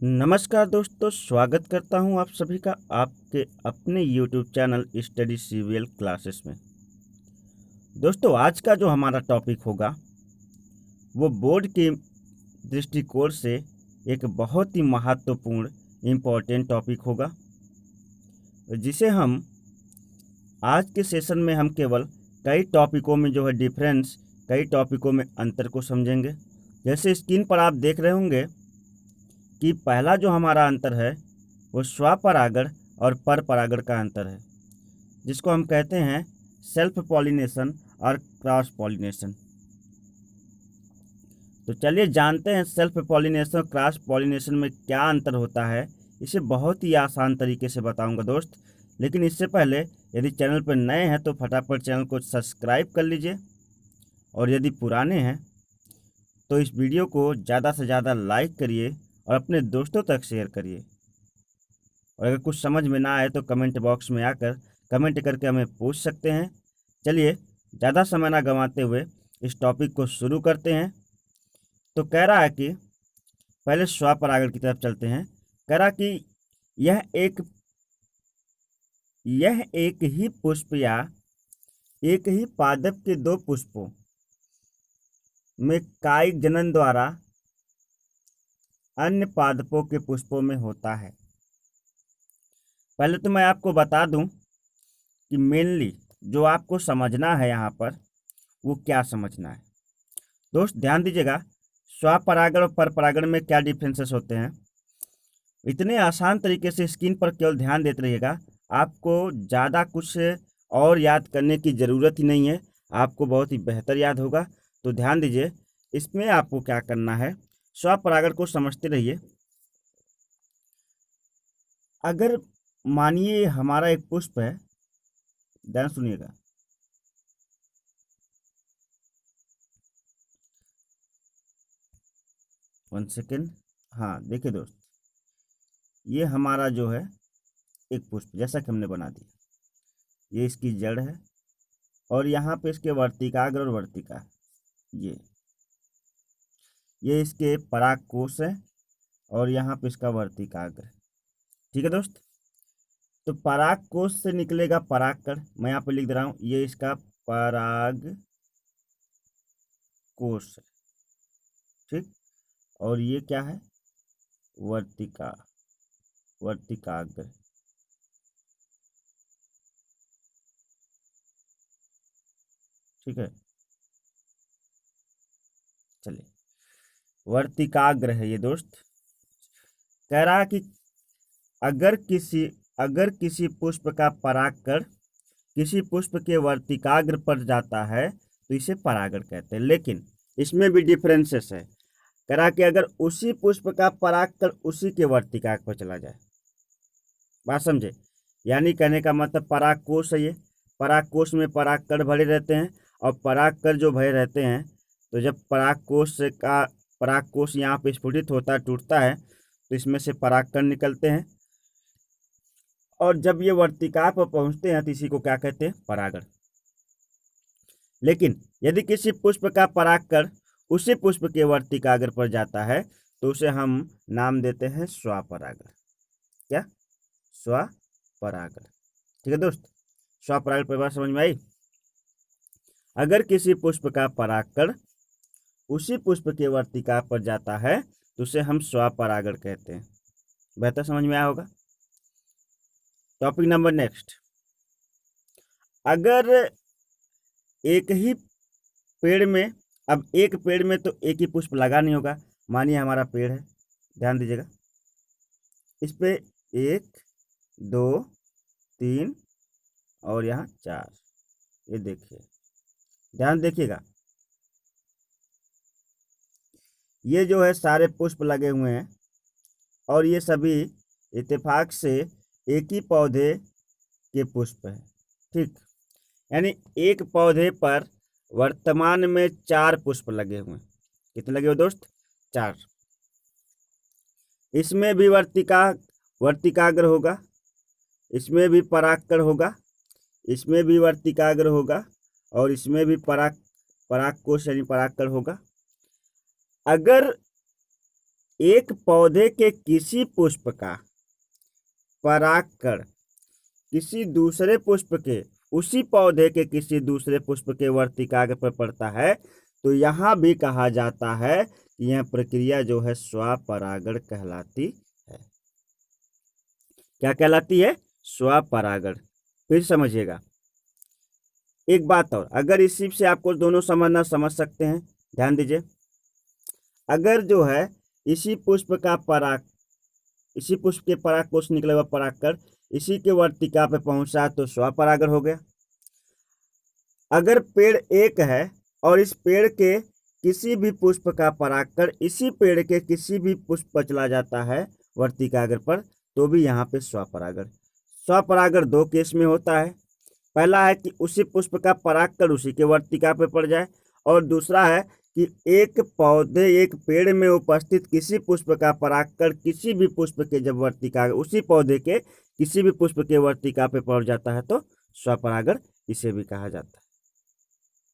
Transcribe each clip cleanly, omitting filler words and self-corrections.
नमस्कार दोस्तों, स्वागत करता हूं आप सभी का आपके अपने YouTube channel study CVL classes में। दोस्तों, आज का जो हमारा टॉपिक होगा वो बोर्ड के दृष्टिकोण से एक बहुत ही महत्वपूर्ण इम्पोर्टेंट टॉपिक होगा, जिसे हम आज के सेशन में हम केवल कई टॉपिकों में जो है डिफरेंस, कई टॉपिकों में अंतर को समझेंगे। जैसे स्क्रीन पर आप देख रहे होंगे कि पहला जो हमारा अंतर है वो स्वपरागण और परपरागण का अंतर है, जिसको हम कहते हैं सेल्फ पॉलिनेशन और क्रॉस पॉलिनेशन। तो चलिए जानते हैं सेल्फ पॉलिनेशन और क्रॉस पॉलिनेशन में क्या अंतर होता है। इसे बहुत ही आसान तरीके से बताऊंगा दोस्त, लेकिन इससे पहले यदि चैनल पर नए हैं तो फटाफट चैनल को सब्सक्राइब कर लीजिए, और यदि पुराने हैं तो इस वीडियो को ज़्यादा से ज़्यादा लाइक करिए और अपने दोस्तों तक शेयर करिए। और अगर कुछ समझ में ना आए तो कमेंट बॉक्स में आकर कमेंट करके हमें पूछ सकते हैं। चलिए ज़्यादा समय ना गंवाते हुए इस टॉपिक को शुरू करते हैं। तो कह रहा है कि पहले स्वपरागण की तरफ चलते हैं। कह रहा कि यह एक ही पुष्प या एक ही पादप के दो पुष्पों में कायिक जनन द्वारा अन्य पादपों के पुष्पों में होता है। पहले तो मैं आपको बता दूं कि मेनली जो आपको समझना है यहाँ पर वो क्या समझना है। दोस्त ध्यान दीजिएगा, स्वपरागण और परपरागण में क्या डिफरेंसेस होते हैं। इतने आसान तरीके से स्क्रीन पर केवल ध्यान देते रहिएगा, आपको ज़्यादा कुछ और याद करने की ज़रूरत ही नहीं है, आपको बहुत ही बेहतर याद होगा। तो ध्यान दीजिए, इसमें आपको क्या करना है, स्वपरागण को समझते रहिए। अगर मानिए हमारा एक पुष्प है, ध्यान सुनिएगा, वन सेकेंड। हाँ देखिए दोस्त, ये हमारा जो है एक पुष्प जैसा कि हमने बना दिया, ये इसकी जड़ है और यहाँ पे इसके वर्तिकाग्र और वर्तिका, ये इसके पराग कोश है और यहाँ पे इसका वर्तिकाग्र। ठीक है दोस्त, तो पराग कोश से निकलेगा परागकण, मैं यहाँ पे लिख दे रहा हूँ, ये इसका पराग कोश है। ठीक, और ये क्या है, वर्तिकाग्र। ठीक है, चलिए वर्तिकाग्र है ये दोस्त। कह रहा कि अगर किसी पुष्प का परागकण किसी पुष्प के वर्तिकाग्र पर जाता है तो इसे परागण कहते हैं, लेकिन इसमें भी डिफरेंसेस है। कह रहा कि अगर उसी पुष्प का परागकण उसी के वर्तिकाग्र पर चला जाए, बात समझे, यानी कहने का मतलब परागकोश है, ये परागकोश में परागकण भरे रहते हैं, और परागकण जो भरे रहते हैं, तो जब परागकोश यहाँ पे स्फुटित होता है, टूटता है, तो इसमें से परागकण निकलते हैं, और जब ये वर्तिका पर पहुंचते हैं तो इसी को क्या कहते हैं, परागण। लेकिन यदि किसी पुष्प का परागकण उसी पुष्प के वर्तिकाग्र पर जाता है तो उसे हम नाम देते हैं स्वपरागण। क्या, स्वपरागण। ठीक है दोस्त, स्वपरागण पर बात समझ में आई। अगर किसी पुष्प का परागकण उसी पुष्प के वर्तिका पर जाता है तो उसे हम स्वपरागण कहते हैं। बेहतर समझ में आया होगा। टॉपिक नंबर नेक्स्ट, अगर एक ही पेड़ में, अब एक पेड़ में तो एक ही पुष्प लगा नहीं होगा। मानिए हमारा पेड़ है, ध्यान दीजिएगा, इस पे 1 2 3 और यहाँ 4, ये देखिए, ध्यान देखिएगा, ये जो है सारे पुष्प लगे हुए हैं और ये सभी इत्तेफाक से एक ही पौधे के पुष्प हैं। ठीक, यानी एक पौधे पर वर्तमान में 4 पुष्प लगे हुए हैं। कितने लगे हुए दोस्त, 4। इसमें भी वर्तिकाग्र होगा, इसमें भी परागकण होगा, इसमें भी वर्तिकाग्र होगा, और इसमें भी परागकोश यानी परागकण होगा। अगर एक पौधे के किसी पुष्प का परागकण किसी दूसरे पुष्प के उसी पौधे के किसी दूसरे पुष्प के वर्तिकाग्र पर पड़ता है तो यहाँ भी कहा जाता है कि यह प्रक्रिया जो है स्वपरागण कहलाती है। क्या कहलाती है? स्वपरागण। फिर समझिएगा एक बात और, अगर इसी से आपको दोनों समझ सकते हैं, ध्यान दीजिए। अगर जो है इसी पुष्प के परागकोश से निकला हुआ परागकण इसी के वर्तिका पे पहुंचा तो स्वपरागण हो गया। अगर पेड़ एक है और इस पेड़ के किसी भी पुष्प का परागकण इसी पेड़ के किसी भी पुष्प पर चला जाता है वर्तिकाग्र पर तो भी यहाँ पे स्वपरागण। स्वपरागण दो केस में होता है। पहला है कि उसी पुष्प का परागकण उसी के वर्तिका पे पड़ जाए, और दूसरा है कि एक पेड़ में उपस्थित किसी पुष्प का परागकण किसी भी पुष्प के जब वर्तिका उसी पौधे के किसी भी पुष्प के वर्तिका पे पहुंच जाता है तो स्वपरागण इसे भी कहा जाता है।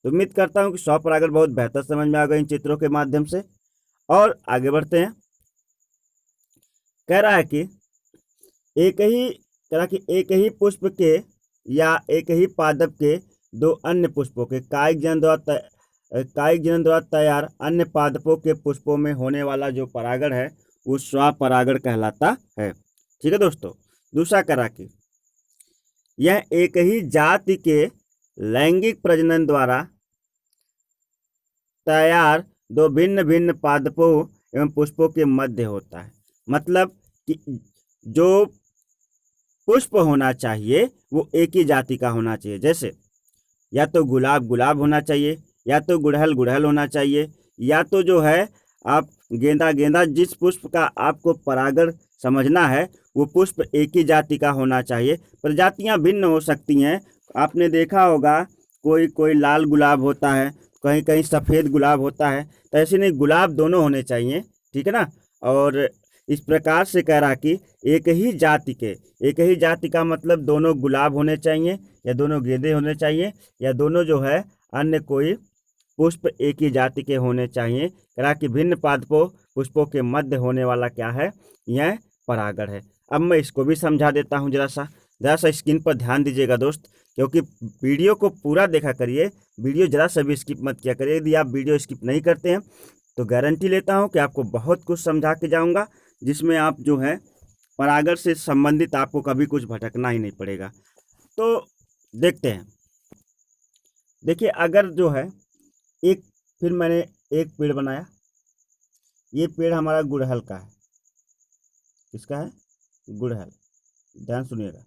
तो उम्मीद करता हूं कि स्वपरागण बहुत बेहतर समझ में आ गए इन चित्रों के माध्यम से। और आगे बढ़ते हैं। कह रहा है कि एक ही पुष्प के या एक ही पादप के दो अन्य पुष्पों के कायिक जनन द्वारा तैयार अन्य पादपों के पुष्पों में होने वाला जो परागण है वो स्वपरागण कहलाता है। ठीक है दोस्तों। दूसरा करा कि यह एक ही जाति के लैंगिक प्रजनन द्वारा तैयार दो भिन्न भिन्न पादपों एवं पुष्पों के मध्य होता है। मतलब कि जो पुष्प होना चाहिए वो एक ही जाति का होना चाहिए। जैसे या तो गुलाब गुलाब होना चाहिए, या तो गुड़हल गुड़हल होना चाहिए, या तो जो है आप गेंदा गेंदा, जिस पुष्प का आपको परागण समझना है वो पुष्प एक ही जाति का होना चाहिए। प्रजातियां भिन्न हो सकती हैं। आपने देखा होगा कोई कोई लाल गुलाब होता है, कहीं कहीं सफ़ेद गुलाब होता है, तो ऐसे नहीं, गुलाब दोनों होने चाहिए। ठीक है ना। और इस प्रकार से कह रहा कि एक ही जाति का मतलब दोनों गुलाब होने चाहिए, या दोनों गेंदे होने चाहिए, या दोनों जो है अन्य कोई पुष्प एक ही जाति के होने चाहिए। कह रहा कि भिन्न पादपों पुष्पों के मध्य होने वाला क्या है? यह परागण है। अब मैं इसको भी समझा देता हूँ। जरा सा स्क्रीन पर ध्यान दीजिएगा दोस्त, क्योंकि वीडियो को पूरा देखा करिए, वीडियो जरा सा भी स्किप मत किया करिए। यदि आप वीडियो स्किप नहीं करते हैं तो गारंटी लेता हूँ कि आपको बहुत कुछ समझा के जाऊँगा, जिसमें आप जो है परागण से संबंधित आपको कभी कुछ भटकना ही नहीं पड़ेगा। तो देखते हैं। देखिए, अगर जो है फिर मैंने एक पेड़ बनाया। ये पेड़ हमारा गुड़हल का है। किसका है? गुड़हल। ध्यान सुनिएगा।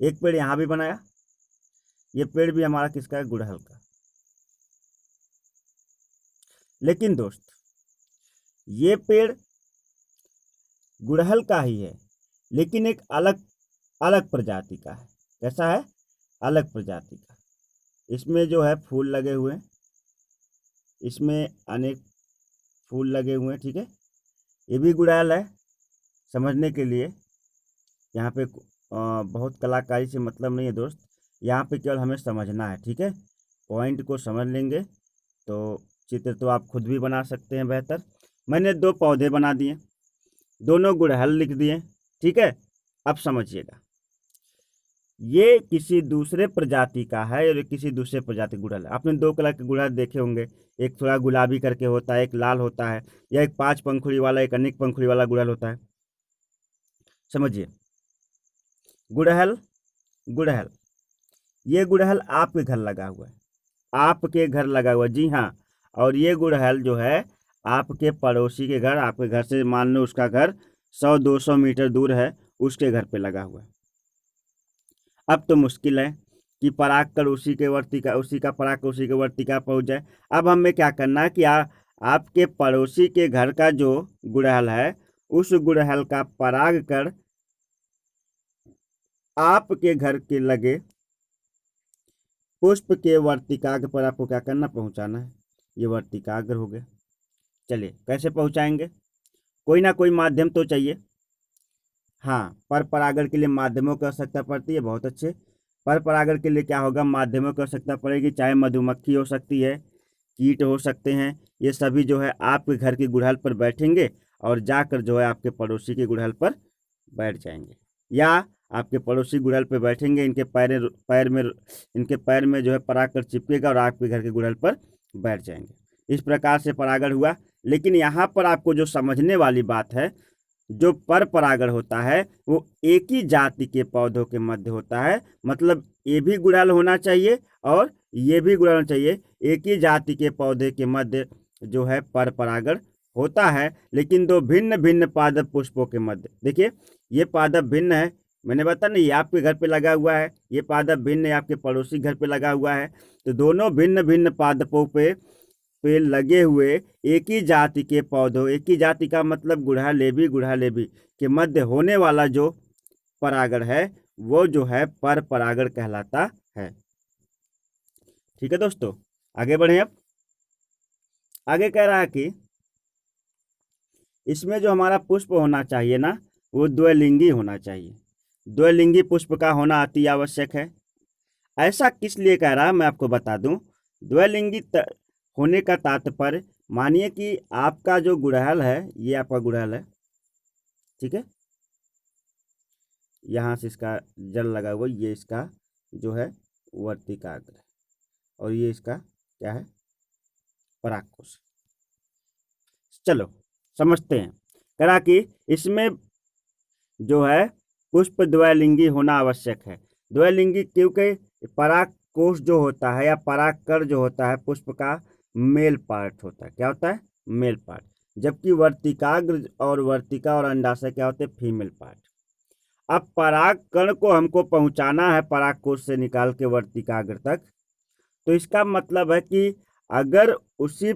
एक पेड़ यहाँ भी बनाया। ये पेड़ भी हमारा किसका है? गुड़हल का। लेकिन दोस्त ये पेड़ गुड़हल का ही है, लेकिन एक अलग प्रजाति का है। कैसा है? अलग प्रजाति का। इसमें जो है फूल लगे हुए हैं, इसमें अनेक फूल लगे हुए हैं। ठीक है। ये भी गुड़हल है। समझने के लिए यहाँ पे बहुत कलाकारी से मतलब नहीं है दोस्त, यहाँ पे केवल हमें समझना है। ठीक है। पॉइंट को समझ लेंगे तो चित्र तो आप खुद भी बना सकते हैं बेहतर। मैंने दो पौधे बना दिए, दोनों गुड़हल लिख दिए। ठीक है। अब समझिएगा, ये किसी दूसरे प्रजाति का है और किसी दूसरे प्रजाति गुड़हल। आपने दो कलर के गुड़हल देखे होंगे, एक थोड़ा गुलाबी करके होता है, एक लाल होता है, या एक 5 पंखुड़ी वाला, एक अनेक पंखुड़ी वाला गुड़हल होता है। समझिए, गुड़हल ये गुड़हल आपके घर लगा हुआ है, आपके घर लगा हुआ। जी हाँ। और ये गुड़हल जो है आपके पड़ोसी के घर, आपके घर से मान लो उसका घर 100-200 मीटर दूर है, उसके घर पे लगा हुआ है। अब तो मुश्किल है कि परागकण उसी का पराग उसी के वर्तिका पहुंच जाए। अब हमें क्या करना है कि आपके पड़ोसी के घर का जो गुड़हल है उस गुड़हल का परागकण आपके घर के लगे पुष्प के वर्तिकाग्र पर आपको क्या करना? पहुंचाना है। ये वर्तिकाग्र हो गया। चलिए, कैसे पहुंचाएंगे? कोई ना कोई माध्यम तो चाहिए। हाँ, पर परागण के लिए माध्यमों की आवश्यकता पड़ती है। बहुत अच्छे। पर परागण के लिए क्या होगा? माध्यमों की आवश्यकता पड़ेगी। चाहे मधुमक्खी हो सकती है, कीट हो सकते हैं, ये सभी जो है आपके घर की गुड़हल पर बैठेंगे और जाकर जो है आपके पड़ोसी की गुड़हल पर बैठ जाएंगे, या आपके पड़ोसी गुड़हल पर बैठेंगे, इनके पैर में जो है परागकण चिपकेगा और आपके घर के गुड़हल पर बैठ जाएंगे। इस प्रकार से परागण हुआ। लेकिन यहाँ पर आपको जो समझने वाली बात है, जो पर परागण होता है वो एक ही जाति के पौधों के मध्य होता है। मतलब ये भी गुड़हल होना चाहिए और ये भी गुड़हल होना चाहिए। एक ही जाति के पौधे के मध्य जो है पर परागण होता है, लेकिन दो भिन्न भिन्न पादप पुष्पों के मध्य। देखिए ये पादप भिन्न है, मैंने बताया ना, ये आपके घर पे लगा हुआ है, ये पादप भिन्न है, आपके पड़ोसी घर पे लगा हुआ है। तो दोनों भिन्न भिन्न पादपों पे लगे हुए एक ही जाति के पौधों, एक ही जाति का मतलब गुड़हलेबी के मध्य होने वाला जो परागण है वो जो है पर परागण कहलाता है। ठीक है दोस्तों, आगे बढ़े। अब आगे कह रहा है कि इसमें जो हमारा पुष्प होना चाहिए ना, वो द्विलिंगी होना चाहिए। द्विलिंगी पुष्प का होना अति आवश्यक है। ऐसा किस लिए कह रहा है मैं आपको बता दूं। द्विलिंगी होने का तात्पर्य, मानिए कि आपका जो गुड़हल है, ये आपका गुड़हल है, ठीक है, यहाँ से इसका जल लगा हुआ, ये इसका जो है वर्तिकाग्र है और ये इसका क्या है, परागकोश। चलो समझते हैं। करा कि इसमें जो है पुष्प द्वैलिंगी होना आवश्यक है। द्वैलिंगी क्योंकि परागकोश जो होता है या परागकण जो होता है पुष्प का मेल पार्ट होता है। क्या होता है? Male part. जबकि वर्तिकाग्र और वर्तिका और अंडाशय क्या होते हैं? Female part. अब परागकण को हमको पहुंचाना है परागकोश से निकाल के वर्तिकाग्र तक, तो इसका मतलब है कि अगर उसी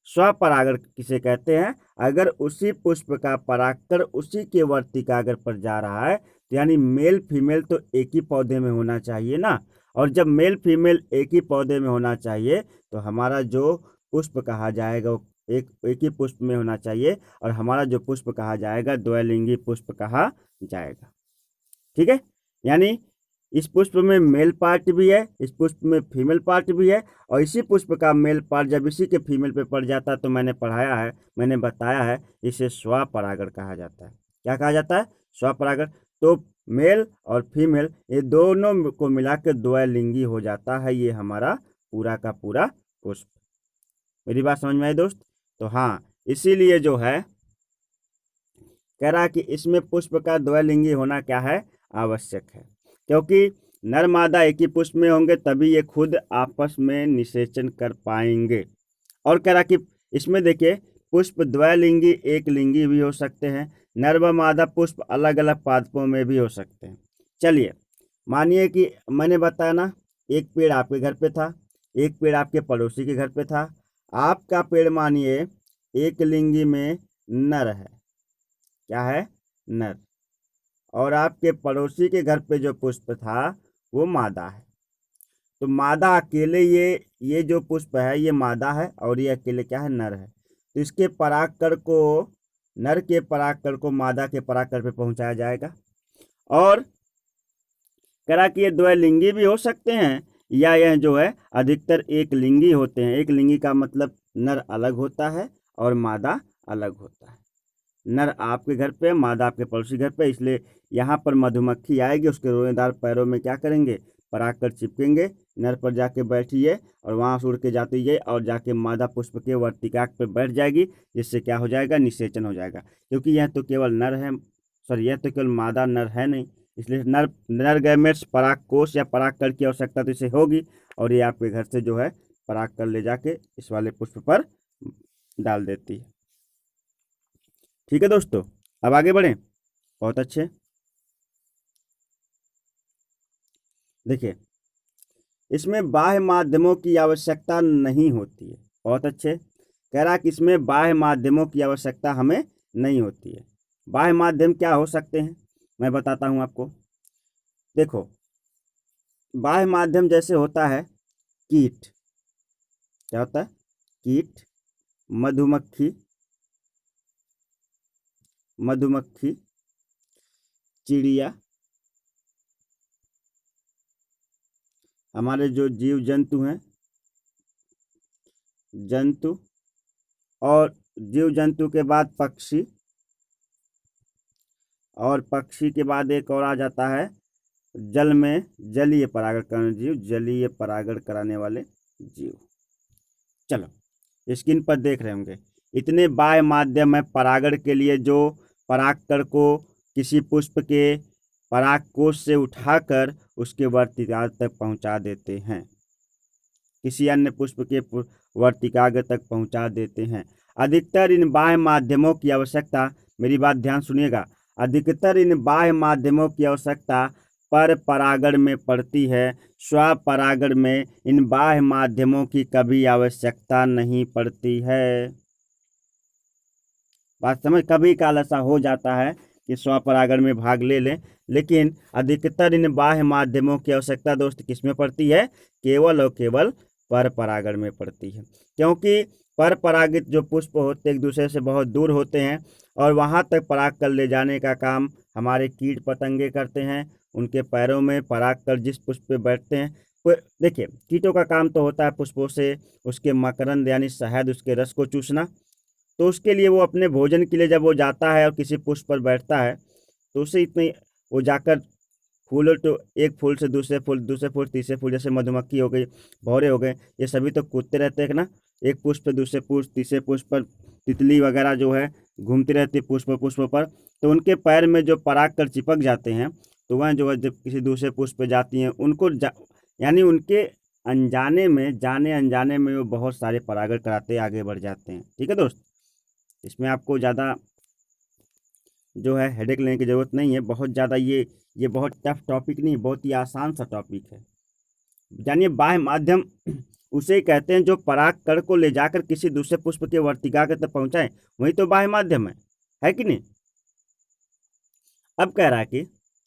स्वपरागण किसे कहते हैं, अगर उसी पुष्प का परागकण उसी के वर्तिकाग्र पर जा रहा है, तो यानी मेल फीमेल तो एक ही पौधे में होना चाहिए ना। और जब मेल फीमेल एक ही पौधे में होना चाहिए तो हमारा जो पुष्प कहा जाएगा वो एक ही पुष्प में होना चाहिए, और हमारा जो पुष्प कहा जाएगा द्वैलिंगी पुष्प कहा जाएगा। ठीक है, यानी इस पुष्प में मेल पार्ट भी है, इस पुष्प में फीमेल पार्ट भी है, और इसी पुष्प का मेल पार्ट जब इसी के फीमेल पे पड़ जाता है तो मैंने पढ़ाया है, मैंने बताया है, इसे स्वपरागण कहा जाता है। क्या कहा जाता है? स्वपरागण। तो मेल और फीमेल ये दोनों को मिला के द्वैलिंगी हो जाता है ये हमारा पूरा का पूरा पुष्प। मेरी बात समझ में आई दोस्त? तो हाँ, इसीलिए जो है कह रहा है कि इसमें पुष्प का द्वैलिंगी होना क्या है? आवश्यक है। क्योंकि नर मादा एक ही पुष्प में होंगे तभी ये खुद आपस में निषेचन कर पाएंगे। और कह रहा कि इसमें देखिए पुष्प द्वैलिंगी एक लिंगी भी हो सकते हैं, नर व मादा पुष्प अलग अलग पादपों में भी हो सकते हैं। चलिए मानिए कि मैंने बताया ना, एक पेड़ आपके घर पे था, एक पेड़ आपके पड़ोसी के घर पे था। आपका पेड़ मानिए एक लिंगी में नर है, क्या है? नर। और आपके पड़ोसी के घर पे जो पुष्प था वो मादा है। तो मादा अकेले ये जो पुष्प है ये मादा है और ये अकेले क्या है? नर है। तो इसके परागकण को, नर के परागकण को मादा के परागकण पे पहुंचाया जाएगा। और करा कि ये द्वैलिंगी भी हो सकते हैं, या यह जो है अधिकतर एक लिंगी होते हैं। एक लिंगी का मतलब नर अलग होता है और मादा अलग होता है। नर आपके घर पे, मादा आपके पड़ोसी घर पे, इसलिए यहाँ पर मधुमक्खी आएगी, उसके रोएदार पैरों में क्या करेंगे? परागकण चिपकेंगे, नर पर जाके बैठिए और वहाँ से उड़ के जाती है और जाके मादा पुष्प के वर्तिकाग्र पे बैठ जाएगी, जिससे क्या हो जाएगा? निषेचन हो जाएगा। क्योंकि यह तो केवल नर है, सॉरी यह तो केवल मादा नर है नहीं, इसलिए नर गैमेट्स परागकोश या परागकण की आवश्यकता तो इसे होगी, और ये आपके घर से जो है परागकण ले जाके इस वाले पुष्प पर डाल देती है। ठीक है दोस्तों, अब आगे बढ़ें। बहुत अच्छे, देखिए इसमें बाह्य माध्यमों की आवश्यकता नहीं होती है। बहुत अच्छे, कह रहा कि इसमें बाह्य माध्यमों की आवश्यकता हमें नहीं होती है। बाह्य माध्यम क्या हो सकते हैं मैं बताता हूं आपको। देखो बाह्य माध्यम जैसे होता है कीट, क्या होता है? कीट, मधुमक्खी, चिड़िया, हमारे जो जीव जंतु हैं, जंतु, और जीव जंतु के बाद पक्षी, और पक्षी के बाद एक और आ जाता है जल में जलीय परागण करने जीव, जलीय परागण कराने वाले जीव। चलो स्क्रीन पर देख रहे होंगे इतने बाह्य माध्यम है परागण के लिए जो परागकण को किसी पुष्प के परागकोश से उठाकर उसके वर्तिकाग्र तक पहुंचा देते हैं, किसी अन्य पुष्प के वर्तिकाग्र तक पहुंचा देते हैं। अधिकतर इन बाह्य माध्यमों की आवश्यकता, मेरी बात ध्यान सुनिएगा, अधिकतर इन बाह्य माध्यमों की आवश्यकता पर परागण में पड़ती है। स्वपरागण में इन बाह्य माध्यमों की कभी आवश्यकता नहीं पड़ती है। बात समझ, कभी काल ऐसा हो जाता है कि स्वपरागण में भाग ले लें, लेकिन अधिकतर इन बाह्य माध्यमों की आवश्यकता दोस्त किसमें पड़ती है? केवल और केवल पर परागण में पड़ती है, क्योंकि पर परागित जो पुष्प होते एक दूसरे से बहुत दूर होते हैं और वहां तक पराग कर ले जाने का काम हमारे कीट पतंगे करते हैं। उनके पैरों में पराग कर जिस पुष्प पे बैठते हैं, देखिए कीटों का काम तो होता है पुष्पों से उसके मकरंद यानी शहद, उसके रस को चूसना। तो उसके लिए वो अपने भोजन के लिए जब वो जाता है और किसी पुष्प पर बैठता है तो उसे इतने वो जाकर फूल, तो एक फूल से दूसरे फूल तीसरे फूल, जैसे मधुमक्खी हो गई, भौरे हो गए, ये सभी तो कूदते रहते हैं ना, एक पुष्प पे दूसरे पुष्प तीसरे पुष्प पर, तितली वगैरह जो है घूमती रहती है पुष्प पर, तो उनके पैर में जो पराग कर चिपक जाते हैं तो वह जो है जब किसी दूसरे पुष्प पे जाती हैं उनको यानी उनके अनजाने में, जाने अनजाने में वो बहुत सारे परागण कराते आगे बढ़ जाते हैं। ठीक है दोस्त, इसमें आपको ज़्यादा जो है हेडेक लेने की ज़रूरत नहीं है, बहुत ज़्यादा ये बहुत टफ टॉपिक नहीं, बहुत ही आसान सा टॉपिक है। जानिए बाह्य माध्यम उसे कहते हैं जो परागकण को ले जाकर किसी दूसरे पुष्प के वर्तिकाग्र तक पहुंचाए, वही तो बाह्य माध्यम है कि नहीं? अब कह रहा है कि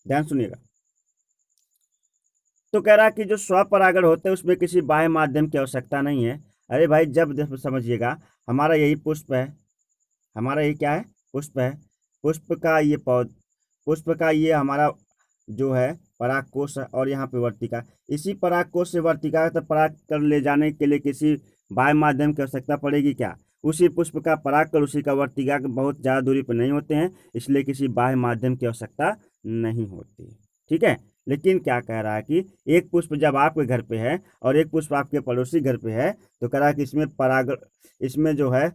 ध्यान सुनिएगा, तो कह रहा है कि जो स्वपरागण होते हैं उसमें किसी बाह्य माध्यम की आवश्यकता नहीं है। अरे भाई जब समझिएगा, हमारा यही पुष्प है, हमारा ये क्या है? पुष्प है, पुष्प का ये हमारा जो है परागकोश है और यहाँ पे वर्तिका, इसी परागकोश से वर्तिका तक पराग कर ले जाने के लिए किसी बाह्य माध्यम की आवश्यकता पड़ेगी क्या? उसी पुष्प का पराग कर उसी का वर्तिका बहुत ज़्यादा दूरी पर नहीं होते हैं, इसलिए किसी बाह्य माध्यम की आवश्यकता नहीं होती। ठीक है, लेकिन क्या कह रहा है कि एक पुष्प जब आपके घर पे है और एक पुष्प आपके पड़ोसी घर पे है, तो कह रहा है कि इसमें जो है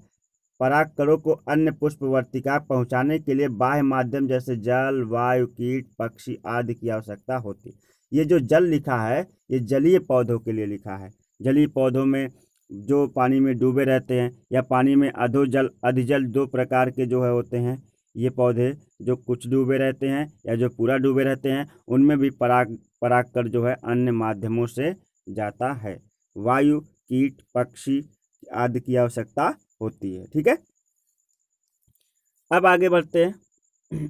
परागकणों को अन्य पुष्प वर्तिका पहुंचाने के लिए बाह्य माध्यम जैसे जल, वायु, कीट, पक्षी आदि की आवश्यकता होती। ये जो जल लिखा है ये जलीय पौधों के लिए लिखा है। जलीय पौधों में जो पानी में डूबे रहते हैं या पानी में अधोजल अधिजल, दो प्रकार के जो है होते हैं ये पौधे, जो कुछ डूबे रहते हैं या जो पूरा डूबे रहते हैं, उनमें भी परागकण जो है अन्य माध्यमों से जाता है। वायु, कीट, पक्षी आदि की आवश्यकता होती है। ठीक है, अब आगे बढ़ते हैं।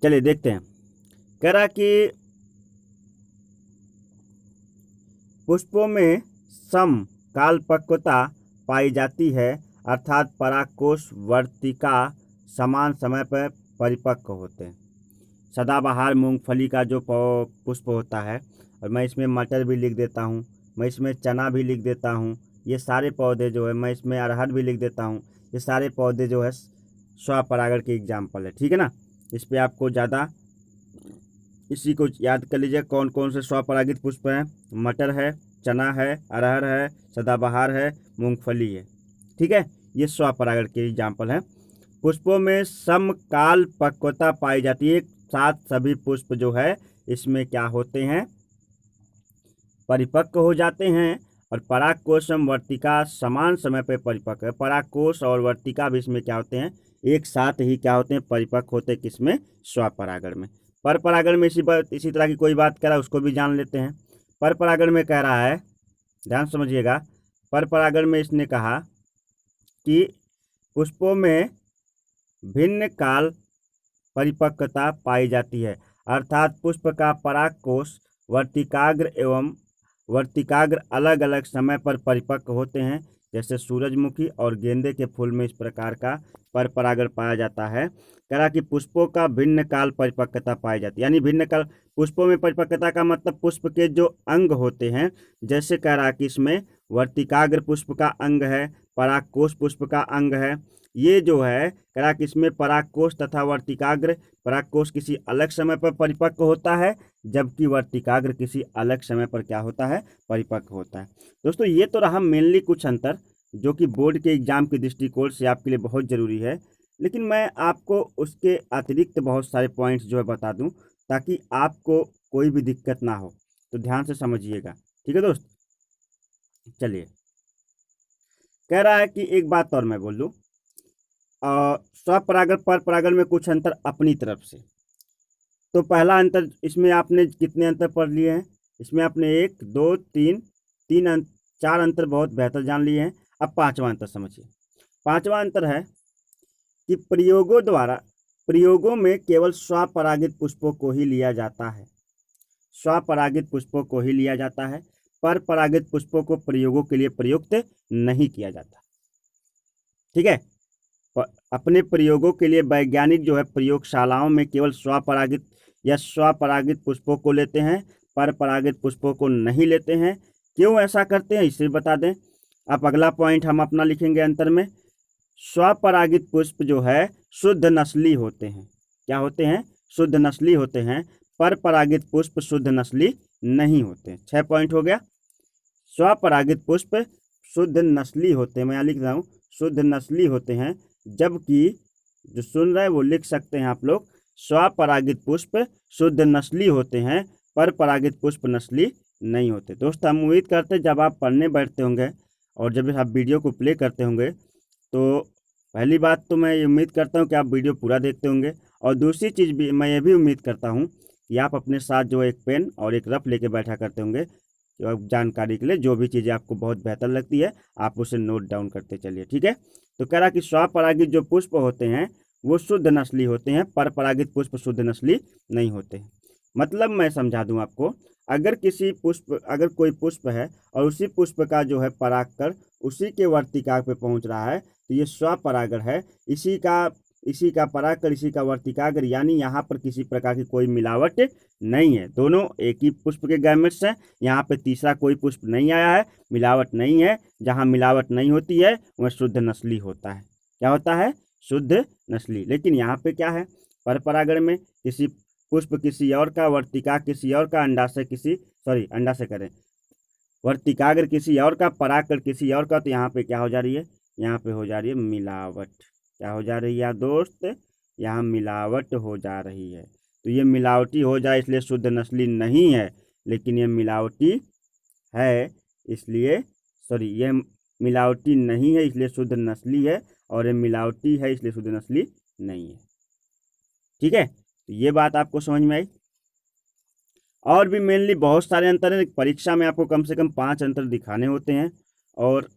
चलिए देखते हैं, कह रहा कि पुष्पों में समकालपक्वता पाई जाती है, अर्थात परागकोश वर्तिका समान समय पर परिपक्व होते हैं। सदाबहार मूंगफली का जो पुष्प होता है, और मैं इसमें मटर भी लिख देता हूँ, मैं इसमें चना भी लिख देता हूँ, ये सारे पौधे जो है, मैं इसमें अरहर भी लिख देता हूँ, ये सारे पौधे जो है स्वपरागण के एग्जाम्पल है। ठीक है ना, इस पर आपको ज़्यादा इसी को याद कर लीजिए कौन कौन से स्वपरागित पुष्प हैं। मटर है, चना है, अरहर है, सदाबहार है, मूंगफली है। ठीक है, ये स्वपरागण के एग्जाम्पल हैं। पुष्पों में समकाल पक्वता पाई जाती है, साथ सभी पुष्प जो है इसमें क्या होते हैं? परिपक्व हो जाते हैं। और परागकोश एवं वर्तिका समान समय पर परिपक्व है। परागकोश और वर्तिका भी इसमें क्या होते हैं? एक साथ ही क्या होते हैं? परिपक्व होते हैं। किसमें? स्वपरागण में। पर परागण में इसी तरह की कोई बात कह रहा है, उसको भी जान लेते हैं। पर परागण में कह रहा है, ध्यान समझिएगा, पर परागण में इसने कहा कि पुष्पों में भिन्न काल परिपक्वता पाई जाती है, अर्थात पुष्प का परागकोश वर्तिकाग्र एवं वर्तिकाग्र अलग अलग समय पर परिपक्व होते हैं। जैसे सूरजमुखी और गेंदे के फूल में इस प्रकार का पर परागण पाया जाता है। कह रहा कि पुष्पों का भिन्न काल परिपक्वता पाई जाती है, यानी भिन्न काल पुष्पों में परिपक्वता का मतलब पुष्प के जो अंग होते हैं, जैसे कह रहा कि इसमें वर्तिकाग्र पुष्प का अंग है, परागकोश पुष्प का अंग है। ये जो है कह रहा कि इसमें परागकोश तथा वर्तिकाग्र, परागकोश किसी अलग समय पर परिपक्व होता है, जबकि वर्तिकाग्र किसी अलग समय पर क्या होता है, परिपक्व होता है। दोस्तों ये तो रहा मेनली कुछ अंतर जो कि बोर्ड के एग्जाम के दृष्टिकोण से आपके लिए बहुत ज़रूरी है, लेकिन मैं आपको उसके अतिरिक्त बहुत सारे पॉइंट्स जो है बता दूं ताकि आपको कोई भी दिक्कत ना हो। तो ध्यान से समझिएगा, ठीक है दोस्त। चलिए, कह रहा है कि एक बात और मैं बोल दूं, स्वपरागण पर परागण में कुछ अंतर अपनी तरफ से। तो पहला अंतर इसमें आपने कितने अंतर पढ़ लिए हैं, इसमें आपने 1 2 3 4 अंतर बहुत बेहतर जान लिए हैं। अब पांचवा अंतर समझिए। पांचवा अंतर है कि प्रयोगों में केवल स्वपरागित पुष्पों को ही लिया जाता है, स्वपरागित पुष्पों को ही लिया जाता है, पर परागित पुष्पों को प्रयोगों के लिए प्रयुक्त नहीं किया जाता। ठीक है, अपने प्रयोगों के लिए वैज्ञानिक जो है प्रयोगशालाओं में केवल स्वपरागित या स्वपरागित पुष्पों को लेते हैं, पर परागित पुष्पों को नहीं लेते हैं। क्यों ऐसा करते हैं इसे बता दें। अब अगला पॉइंट हम अपना लिखेंगे अंतर में। स्वपरागित पुष्प जो है शुद्ध नस्ली होते हैं। क्या होते हैं, शुद्ध नस्ली होते हैं। पर परागित पुष्प शुद्ध नस्ली नहीं होते। 6 पॉइंट हो गया। स्वपरागित पुष्प शुद्ध नस्ली होते हैं, मैं यहाँ लिख रहा हूँ शुद्ध नस्ली होते हैं, जबकि जो सुन रहे हैं वो लिख सकते हैं आप लोग, स्वपरागित पुष्प शुद्ध नस्ली होते हैं, पर परागित पुष्प नस्ली नहीं होते। दोस्त हम उम्मीद करते हैं जब आप पढ़ने बैठते होंगे और जब आप वीडियो को प्ले करते होंगे तो पहली बात तो मैं ये उम्मीद करता हूँ कि आप वीडियो पूरा देखते होंगे, और दूसरी चीज़ भी मैं ये भी उम्मीद करता हूँ कि आप अपने साथ जो एक पेन और एक रफ लेके बैठा करते होंगे, तो जानकारी के लिए जो भी चीज़ें आपको बहुत बेहतर लगती है आप उसे नोट डाउन करते चलिए। ठीक है, तो कह रहा कि स्वपरागित जो पुष्प होते हैं वो शुद्ध नस्ली होते हैं, पर परागित पुष्प शुद्ध नस्ली नहीं होते हैं। मतलब मैं समझा दूं आपको, अगर कोई पुष्प है और उसी पुष्प का जो है परागकण उसी के वर्तिकाग्र पे पहुंच रहा है तो ये स्वपरागण है। इसी का परागकण, इसी का वर्तिकाग्र, यानी यहाँ पर किसी प्रकार की कोई मिलावट नहीं है। दोनों एक ही पुष्प के गैमेट्स हैं। यहाँ पे तीसरा कोई पुष्प नहीं आया है, मिलावट नहीं है। जहाँ मिलावट नहीं होती है वह शुद्ध नस्ली होता है। क्या होता है, शुद्ध नस्ली। लेकिन यहाँ पे क्या है, पर परागण में किसी पुष्प किसी और का, वर्तिका किसी और का, वर्तिकाग्र किसी और का, परागकण किसी और का, तो यहाँ पे क्या हो जा रही है, यहाँ पे हो जा रही है मिलावट। क्या हो जा रही है दोस्त, यहाँ मिलावट हो जा रही है। तो ये मिलावटी हो जाए इसलिए शुद्ध नस्ली नहीं है, लेकिन ये मिलावटी है इसलिए ये मिलावटी नहीं है इसलिए शुद्ध नस्ली है, और ये मिलावटी है इसलिए शुद्ध नस्ली नहीं है। ठीक है, तो ये बात आपको समझ में आई। और भी मेनली बहुत सारे अंतर हैं। परीक्षा में आपको कम से कम 5 अंतर दिखाने होते हैं, और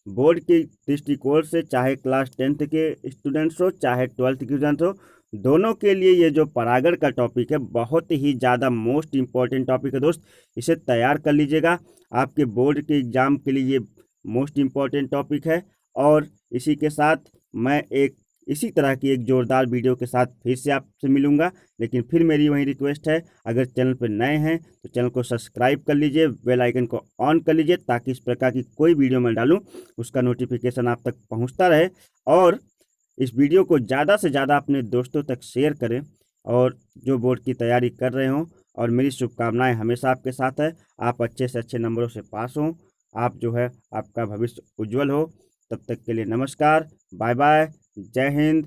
बोर्ड के दृष्टिकोण से चाहे क्लास 10th के स्टूडेंट्स हो चाहे 12th के स्टूडेंट्स हो, दोनों के लिए ये जो परागण का टॉपिक है बहुत ही ज़्यादा मोस्ट इम्पॉर्टेंट टॉपिक है दोस्त। इसे तैयार कर लीजिएगा, आपके बोर्ड के एग्ज़ाम के लिए ये मोस्ट इम्पॉर्टेंट टॉपिक है। और इसी के साथ मैं इसी तरह की एक जोरदार वीडियो के साथ फिर से आपसे मिलूंगा। लेकिन फिर मेरी वही रिक्वेस्ट है, अगर चैनल पर नए हैं तो चैनल को सब्सक्राइब कर लीजिए, बेल आइकन को ऑन कर लीजिए, ताकि इस प्रकार की कोई वीडियो मैं डालूं उसका नोटिफिकेशन आप तक पहुंचता रहे। और इस वीडियो को ज़्यादा से ज़्यादा अपने दोस्तों तक शेयर करें, और जो बोर्ड की तैयारी कर रहे हों। और मेरी शुभकामनाएँ हमेशा आपके साथ है, आप अच्छे से अच्छे नंबरों से पास हों, आप जो है आपका भविष्य उज्जवल हो। तब तक के लिए नमस्कार, बाय बाय, जय हिंद,